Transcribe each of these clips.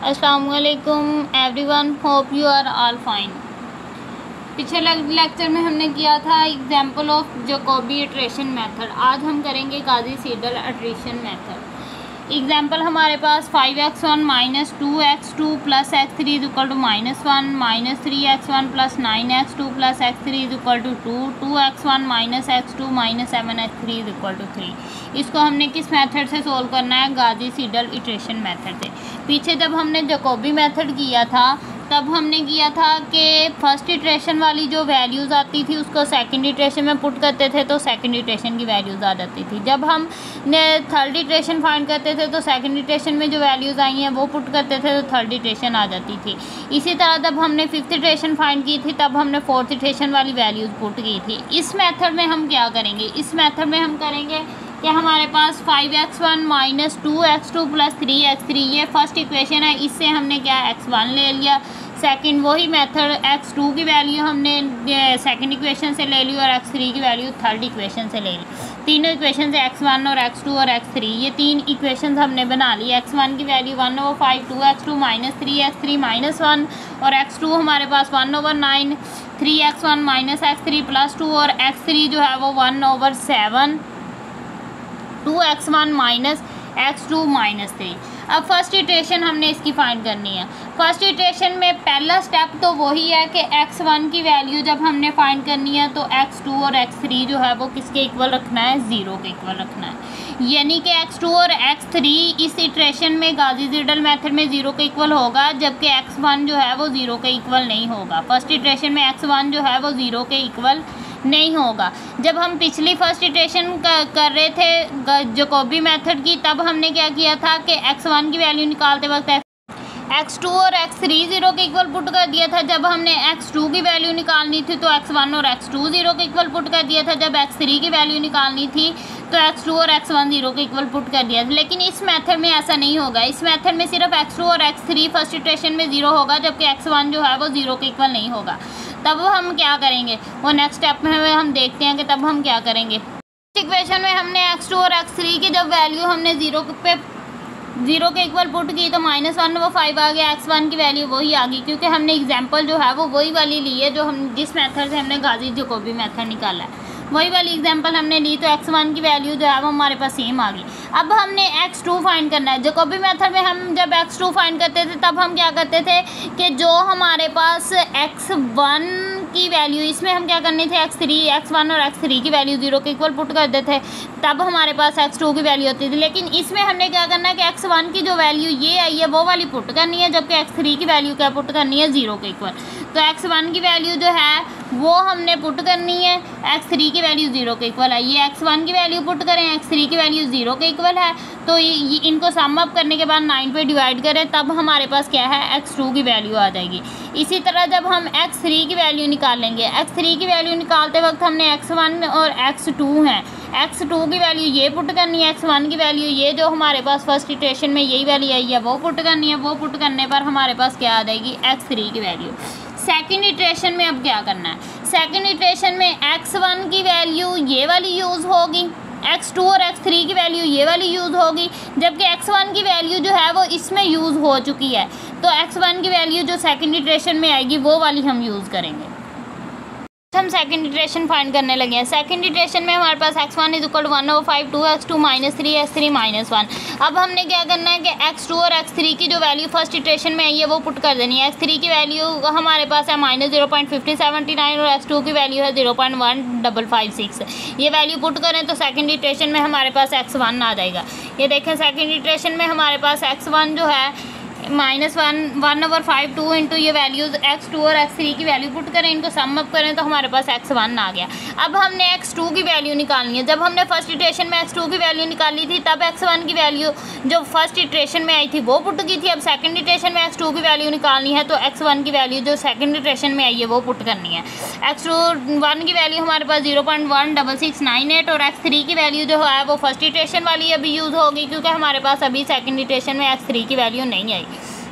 अस्सलामुअलैकुम everyone, hope you are all fine. पिछले lecture में हमने किया था example of Jacobi iteration method. आज हम करेंगे Gauss Seidel iteration method. Example हमारे पास 5x1 minus 2x2 plus x3 is equal to -1, minus 3x1 plus 9x2 plus x3 is equal to 2, 2x1 minus x2 minus 7x3 is equal to 3। इसको हमने किस method से solve करना है? गाजी Seidel iteration method से। पीछे जब हमने जैकोबी मेथड किया था तब हमने किया था कि फर्स्ट इटरेशन वाली जो वैल्यूज़ आती थी उसको सेकंड इटरेशन में पुट करते थे तो सेकंड इटरेशन की वैल्यूज़ आ जाती थी। जब हम थर्ड इटरेशन फाइंड करते थे तो सेकंड इटरेशन में जो वैल्यूज़ आई हैं वो पुट करते थे तो थर्ड इटरेशन आ जाती थी। इसी तरह जब हमने फिफ्थ इटरेशन फाइंड की थी तब हमने फोर्थ इटरेशन वाली वैल्यूज़ पुट की थी। इस मेथड में हम क्या करेंगे? इस मेथड में हम करेंगे कि हमारे पास 5x1 minus 2x2 plus 3x3 ये फर्स्ट इक्वेशन है, इससे हमने क्या x1 ले लिया। सेकंड वही मेथड x2 की वैल्यू हमने सेकंड इक्वेशन से ले ली और x3 की वैल्यू थर्ड इक्वेशन से ले ली। तीनों इक्वेशन से x1 और x2 और x3 ये तीन इक्वेशंस हमने बना ली। x1 की value 1/5 2x2 minus 3x3 minus 1 और x2 हमारे पास 1/9 3x1 माइनस x3 प्लस 2 और x3 जो है वो 1/7 2x1 माइनस x2 माइनस 3। अब फर्स्ट इटरेशन हमने इसकी फाइंड करनी है। फर्स्ट इटरेशन में पहला स्टेप तो वही है कि x1 की वैल्यू जब हमने फाइंड करनी है तो x2 और x3 जो है वो किसके इक्वल रखना है? 0 के इक्वल रखना है। यानी कि x2 और x3 इस इटरेशन में गाजी सीडल मेथड में 0 के इक्वल होगा, जबकि x1 जो है वो 0 के इक्वल नहीं होगा। फर्स्ट इटरेशन में x1 जो है वो 0 के इक्वल नहीं होगा। जब हम पिछली फर्स्ट इटरेशन कर रहे थे जैकोबी मेथड की तब हमने क्या किया था कि x1 की वैल्यू निकालते वक्त x2 और x3 0 के इक्वल पुट कर दिया था। जब हमने x2 की वैल्यू निकालनी थी तो x1 और x2 0 के इक्वल पुट कर दिया था। जब x3 की वैल्यू निकालनी थी तो x2 और x1 0 के इक्वल पुट कर दिया था। लेकिन इस मेथड में ऐसा नहीं होगा। इस मेथड में सिर्फ x2 और x3 फर्स्ट इटरेशन में 0 होगा, जबकि x1 जो है वो 0 के इक्वल नहीं होगा। तब हम क्या करेंगे वो नेक्स्ट स्टेप में हम देखते हैं कि तब हम क्या करेंगे। इक्वेशन में हमने x2 और x3 की जब वैल्यू हमने 0 के इक्वल पुट की तो -1/5 आ गया। x1 की वैल्यू वही आ गई क्योंकि हमने एग्जांपल जो है वो वही वाली ली है जो हम जिस मेथड से हमने गाजी जैकोबी मेथड निकाला है, वही वाली एग्जांपल हमने ली तो x1 की वैल्यू जो है वो हमारे पास सेम आ गई। अब हमने x2 फाइंड करना है। जैकोबी मेथड में हम जब x2 फाइंड करते थे तब हम क्या करते थे कि जो हमारे पास x1 की वैल्यू इसमें हम क्या करने थे x1 और x3 की वैल्यू 0 के इक्वल पुट कर देते थे, तब हमारे पास x2 की वैल्यू होती थी। लेकिन इसमें हमने क्या करना है कि x1 की जो वैल्यू ये आई है वो वाली पुट करनी है, जबकि x3 की वैल्यू क्या पुट करनी है? 0 के इक्वल। तो x1 की वैल्यू जो है वो हमने पुट करनी है, x3 की वैल्यू 0 के इक्वल है। ये x1 की वैल्यू पुट करें, x3 की वैल्यू 0 के इक्वल है, तो ये इनको सम अप करने के बाद 9 पे डिवाइड करें तब हमारे पास क्या है? x2 की वैल्यू आ जाएगी। इसी तरह जब हम x3 की वैल्यू निकालेंगे, x3 की वैल्यू निकालते वक्त हमने x1 और x2 हैं, x2 की वैल्यू ये पुट करनी है, x1 की वैल्यू ये जो हमारे पास फर्स्ट इटरेशन में यही वैल्यू आई है वो पुट करनी है। वो पुट करने पर हमारे पास क्या आ जाएगी? x3 की वैल्यू। सेकंड इटरेशन में अब क्या करना है? सेकंड इटरेशन में x1 की वैल्यू ये वाली यूज़ होगी, x2 और x3 की वैल्यू ये वाली यूज़ होगी, जबकि x1 की वैल्यू जो है वो इसमें यूज़ हो चुकी है। तो x1 की वैल्यू जो सेकंड इटरेशन में आएगी वो वाली हम यूज़ करेंगे। हम सेकंड इटरेशन फाइंड करने लगे हैं। सेकंड इटरेशन में हमारे पास x1 is equal to 1/5 2x2 minus 3x3 minus 1। अब हमने क्या करना है कि x2 और x3 की जो वैल्यू फर्स्ट इटरेशन में आई है वो पुट कर देनी है। x3 की वैल्यू हमारे पास है -0.5079 और x2 की वैल्यू है 0.1556। ये वैल्यू पुट करें तो सेकंड इटरेशन में हमारे पास x1 आ जाएगा। ये देखें सेकंड इटरेशन में हमारे पास x1 जो है -1/5 2 इंटू ये वैल्यूज़ x2 और x3 की वैल्यू पुट करें, इनको सम अप करें तो हमारे पास x1 आ गया। अब हमने x2 की वैल्यू निकालनी है। जब हमने फर्स्ट इटरेशन में x2 की वैल्यू निकाली थी तब x1 की वैल्यू जो फर्स्ट इटरेशन में आई थी वो पुट की थी। अब सेकंड इटरेशन में x2 की वैल्यू निकालनी है तो x1 की वैल्यू जो सेकंड इटरेशन में आई है वो पुट करनी है। x1 की वैल्यू हमारे पास 0.16698 और x3 की वैल्यू जो है वो फर्स्ट इटरेशन वाली अभी यूज़ होगी क्योंकि हमारे पास अभी सेकंड इटरेशन में x3 की वैल्यू नहीं आई।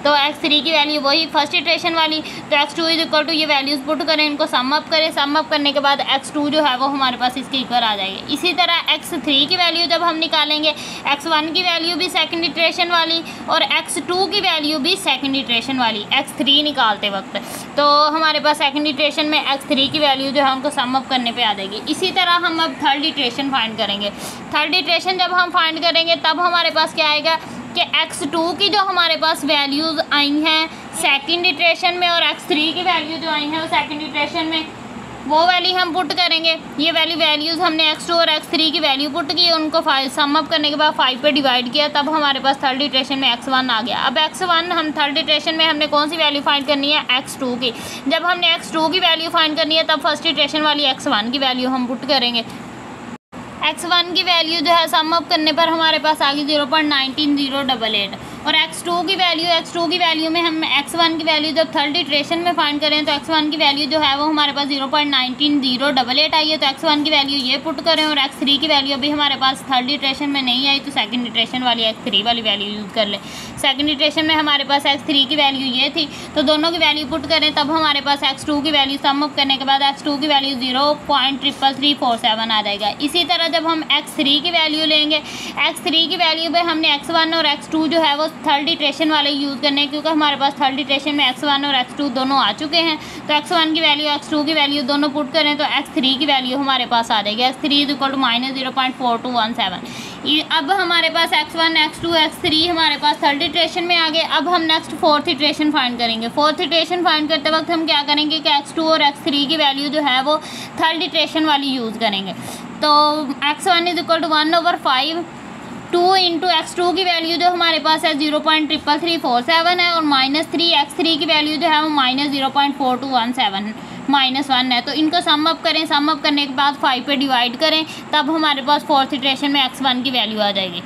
तो x3 की वैल्यू वही फर्स्ट इटरेशन वाली, तो x2 इज इक्वल टू ये वैल्यूज़ पुट करें, इनको सम अप करें, सम अप करने के बाद x2 जो है वो हमारे पास इसके इक्वल आ जाएगी। इसी तरह x3 की वैल्यू जब हम निकालेंगे, x1 की वैल्यू भी सेकंड इटरेशन वाली और x2 की वैल्यू भी सेकंड इटरेशन वाली x3 निकालते वक्त, तो हमारे पास सेकंड इटरेशन में x3 की वैल्यू जो है हमको सम अप करने पे आ जाएगी। इसी तरह हम अब थर्ड इटरेशन फाइंड करेंगे। थर्ड इटरेशन जब हम फाइंड करेंगे तब हमारे पास क्या आएगा कि x2 की जो हमारे पास वैल्यूज़ आई हैं सेकंड इटरेशन में और x3 की वैल्यू जो आई हैं वो सेकंड इटरेशन में, वो वैल्यू हम पुट करेंगे। ये वैल्यूज़ हमने x2 और x3 की वैल्यू पुट की, उनको सम अप करने के बाद 5 पे डिवाइड किया, तब हमारे पास थर्ड इटरेशन में x1 आ गया। अब x1 हम थर्ड इटरेशन में हमने कौन सी वैल्यू फाइंड करनी है, x2 की। जब हमने x2 की वैल्यू फाइंड करनी है तब फर्स्ट इटरेशन वाली x1 की वैल्यू हम पुट करेंगे। x1 की वैल्यू जो है सम अप करने पर हमारे पास आ गई 0.19088 और x2 की वैल्यू में हम x1 की वैल्यू जब थर्ड इटरेशन में फाइंड करें तो x1 की वैल्यू जो है वो हमारे पास 0.19088 आई है, तो x1 की वैल्यू ये पुट करें और x3 की वैल्यू अभी हमारे पास थर्ड इटरेशन में नहीं आई, तो सेकंड इटरेशन वाली x3 वाली वैल्यू यूज़ कर ले। सेकंड इटरेशन में हमारे पास x3 की वैल्यू ये थी, तो दोनों की वैल्यू पुट करें तब हमारे पास x2 की वैल्यू सम अप करने के बाद x2 की वैल्यू 0.33347 आ जाएगा। इसी तरह जब हम x3 की वैल्यू लेंगे, x3 की वैल्यू पे हमने x1 और x2 जो है वो थर्ड इटरेशन वाले यूज़ करने हैं, क्योंकि हमारे पास थर्ड इटरेशन में x1 और x2 दोनों आ चुके हैं, तो x1 की वैल्यू x2 की वैल्यू दोनों पुट करें तो x3 की वैल्यू हमारे पास आ जाएगी x3 इज इक्वल टू -0.4217। अब हमारे पास x1 x2 x3 हमारे पास थर्ड इटरेशन में आ गए। अब हम नेक्स्ट फोर्थ इटरेशन फाइंड करेंगे। फोर्थ इटरेशन फाइंड करते वक्त हम क्या करेंगे कि x2 और x3 की वैल्यू जो है वो थर्ड इटरेशन वाली यूज़ करेंगे। तो x1 is equal to 1/5 2 into x2 की वैल्यू जो हमारे पास है 0.33347 है और -3 x3 की वैल्यू जो है वो -0.4217 -1 है, तो इनको सम अप करें, सम अप करने के बाद 5 पे डिवाइड करें, तब हमारे पास फोर्थ इटरेशन में x1 की वैल्यू आ जाएगी।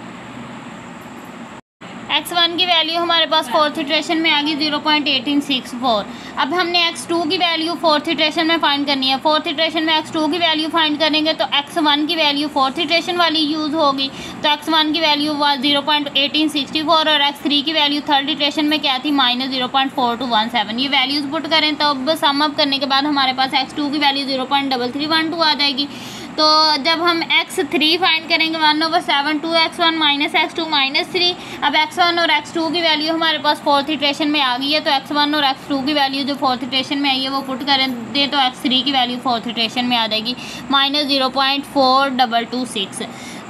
x1 की वैल्यू हमारे पास फोर्थ इटरेशन में आ गई 0.1864। अब हमने x2 की वैल्यू फोर्थ इटरेशन में फाइंड करनी है। फोर्थ इटरेशन में x2 की वैल्यू फाइंड करेंगे तो x1 की वैल्यू फोर्थ इटरेशन वाली यूज़ होगी, तो x1 की वैल्यू 0.1864 और x3 की वैल्यू थर्ड इटरेशन में क्या थी -0.4217। ये वैल्यूज़ पुट करें तो अब सम अप करने के बाद हमारे पास x2 की वैल्यू 0.3312 आ जाएगी। तो जब हम x3 फाइंड करेंगे 1/7 2x1 -x2 -3। अब x1 और x2 की वैल्यू हमारे पास फोर्थ इटरेशन में आ गई है, तो x1 और x2 की वैल्यू जो फोर्थ इटरेशन में आई है वो पुट करें दे तो x3 की वैल्यू फोर्थ इटरेशन में आ जाएगी -0.4226।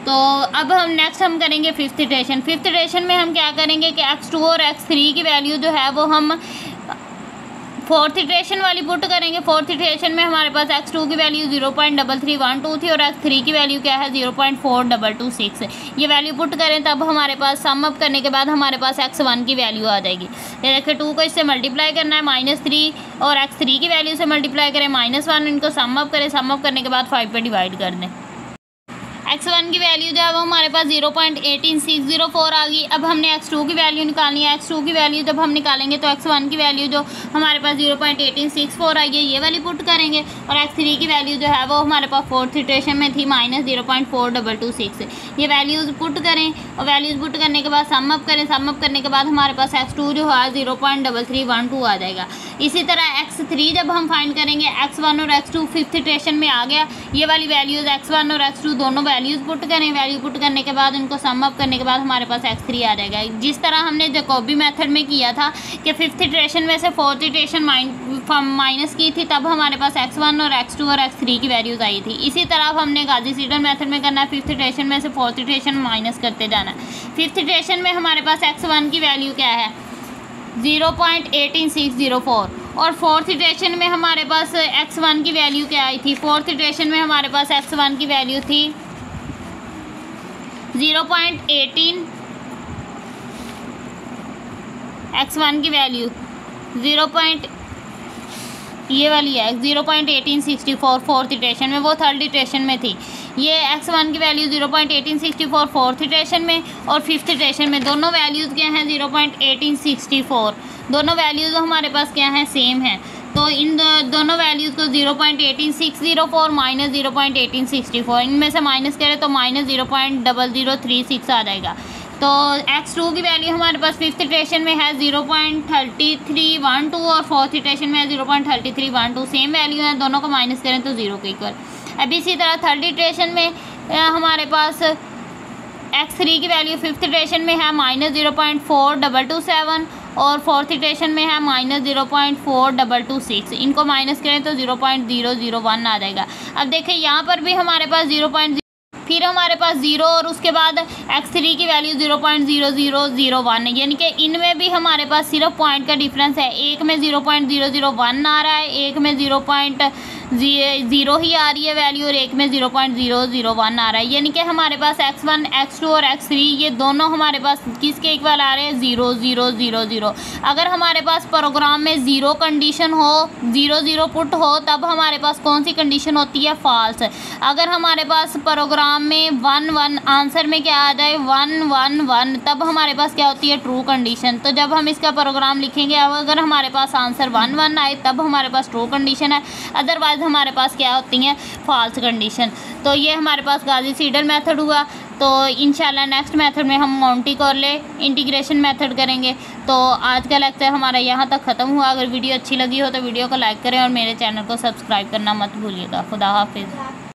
तो अब हम करेंगे फिफ्थ इटरेशन। फिफ्थ इटरेशन में हम क्या करेंगे कि x2 और x3 की वैल्यू जो है वो हम फोर्थ इटरेशन वाली पुट करेंगे। फोर्थ इटरेशन में हमारे पास x2 की वैल्यू 0.3312 थी और x3 की वैल्यू क्या है 0.4226। ये वैल्यू पुट करें तब हमारे पास सम अप करने के बाद हमारे पास x1 की वैल्यू आ जाएगी। ये देखिए 2 को इससे मल्टीप्लाई करना है -3 और x3 की वैल्यू से मल्टीप्लाई करें -1, इनको सम अप करें, सम अप करने के बाद 5 पे डिवाइड कर दें। x1 की वैल्यू जो है वो हमारे पास 0.18604 आ गई। अब हमने x2 की वैल्यू निकालनी है। x2 की वैल्यू जब हम निकालेंगे तो x1 की वैल्यू जो हमारे पास 0.1864 आई है ये वाली पुट करेंगे और x3 की वैल्यू जो है वो हमारे पास फोर्थ इटरेशन में थी -0.4226। ये वैल्यूज़ पुट करें और वैल्यूज़ पुट करने के बाद सम अप करें, सम अप करने के बाद हमारे पास x2 जो है 0.3312 आ जाएगा। इसी तरह x3 जब हम फाइंड करेंगे, x1 और x2 फिफ्थ इटरेशन में आ गया। ये वाली वैल्यूज़ x1 और x2 दोनों वैल्यूज़ पुट करें, वैल्यू पुट करने के बाद उनको सम अप करने के बाद हमारे पास x3 आ जाएगा। जिस तरह हमने जैकोबी मेथड में किया था कि फिफ्थ इटरेशन में से फोर्थ इटरेशन माइनस की थी, तब हमारे पास x1 और x2 और x3 की वैल्यूज़ आई थी। इसी तरह हमने गाजी-सीडल मेथड में करना है, फिफ्थ इटरेशन में से फोर्थ इटरेशन माइनस करते जाना है। फिफ्थ इटरेशन में हमारे पास x1 की वैल्यू क्या है 0.18604 और फोर्थ इटरेशन में हमारे पास x1 की वैल्यू क्या आई थी, फोर्थ इटरेशन में हमारे पास x1 की वैल्यू थी 0.18, x1 की वैल्यू 0. ये वाली है 0.1864 फोर्थ इटरेशन में, वो थर्ड इटरेशन में थी। ये x1 की वैल्यू 0.1864 फोर्थ इटरेशन में और फिफ्थ इटरेशन में दोनों वैल्यूज़ क्या हैं 0.1864। दोनों वैल्यूज़ हमारे पास क्या हैं सेम हैं, तो इन दोनों वैल्यूज़ को 0.18604 माइनस 0.1864 इनमें से माइनस करें तो -0.0036 आ जाएगा। तो x2 की वैल्यू हमारे पास फिफ्थ इटरेशन में है 0.3312 और फोर्थ इटरेशन में है 0.3312, सेम वैल्यू है, दोनों को माइनस करें तो 0 के इक्वल। अब इसी तरह थर्ड इटरेशन में हमारे पास x3 की वैल्यू फिफ्थ इटरेशन में है -0.4227 और फोर्थ इटरेशन में है -0.4226, इनको माइनस करें तो 0.001 आ जाएगा। अब देखिए यहाँ पर भी हमारे पास 0. फिर हमारे पास 0 और उसके बाद x3 की वैल्यू 0.0001 है, यानी कि इनमें भी हमारे पास सिर्फ पॉइंट का डिफरेंस है, एक में 0.001 आ रहा है, एक में 0.0 ही आ रही है वैल्यू और एक में 0.001 आ रहा है, यानी कि हमारे पास x1 x2 और x3 ये दोनों हमारे पास किसके इक्वल आ रहे हैं 0 0 0 0। अगर हमारे पास प्रोग्राम में 0 कंडीशन हो, 0 0 पुट हो, तब हमारे पास कौन सी कंडीशन होती है फॉल्स। अगर हमारे पास प्रोग्राम में 1 1 आंसर में क्या आ जाए 1 1 1, तब हमारे पास क्या होती है ट्रू कंडीशन। तो जब हम इसका प्रोग्राम लिखेंगे अगर हमारे पास आंसर 1 1 आए तब हमारे पास ट्रू कंडीशन है, अदरवाइज हमारे पास क्या होती हैं फॉल्स कंडीशन। तो ये हमारे पास गाजी सीडल मेथड हुआ। तो इंशाल्लाह नेक्स्ट मेथड में हम मॉन्टी कार्लो इंटीग्रेशन मेथड करेंगे। तो आज का लेक्चर हमारा यहाँ तक ख़त्म हुआ। अगर वीडियो अच्छी लगी हो तो वीडियो को लाइक करें और मेरे चैनल को सब्सक्राइब करना मत भूलिएगा। खुदा हाफिज़।